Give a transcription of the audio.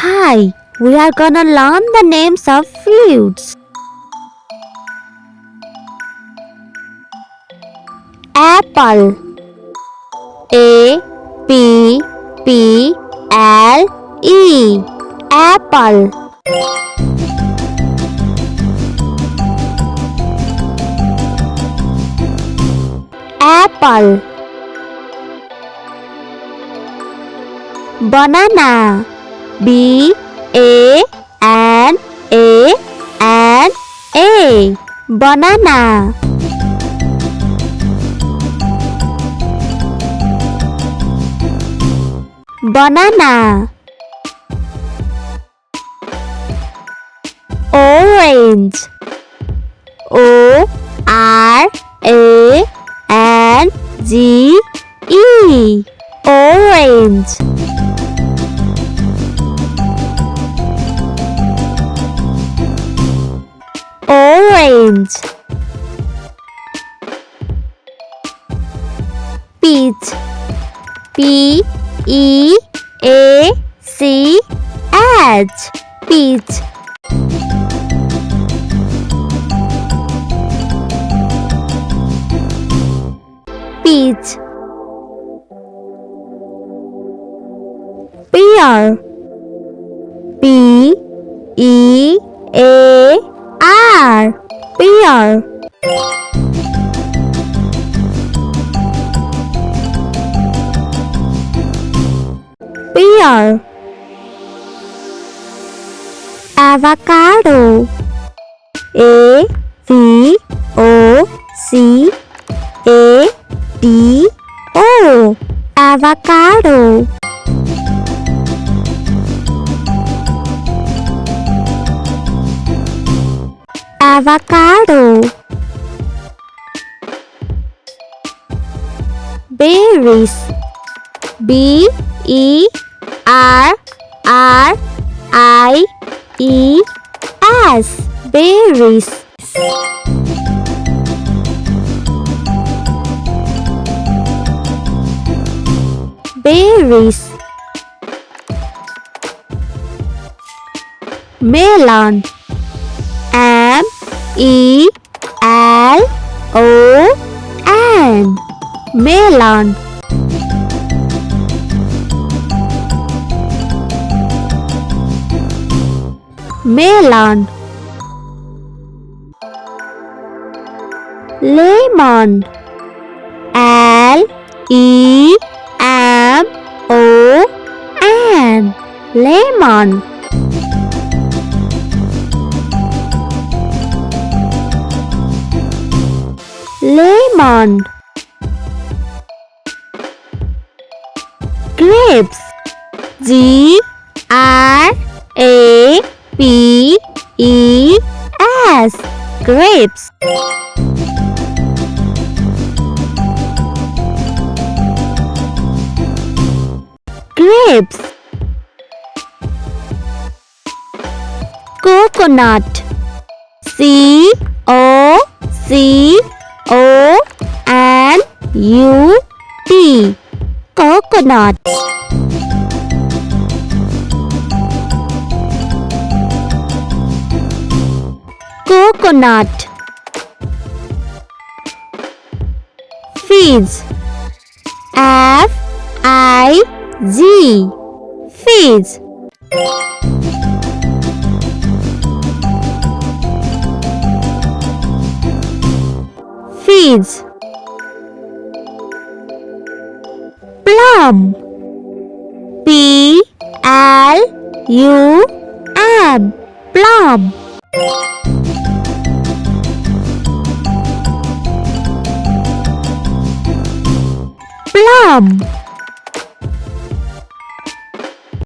Hi, we are gonna learn the names of fruits. Apple. A P P L E. Apple. Apple. Banana. B A N A N A. Banana. Banana. Orange. O R A N G E. Orange. Orange. Peach. P E A C H. Peach. Peach. Pear. P E A R. Pear. Pear. Avocado. A V O C A D O. Avocado. Avocado. Berries. B E R R I E S. Berries. Berries. Melon. M E L O N. Melon. Melon. Lemon. L E M O N. Lemon. Lemon. Grapes. G R A P E S. Grapes. Grapes. Coconut. C O C O N U T. Coconut. Coconut. Fizz. F I Z. Fizz. Fizz. Plum. P L U M. Plum. Plum.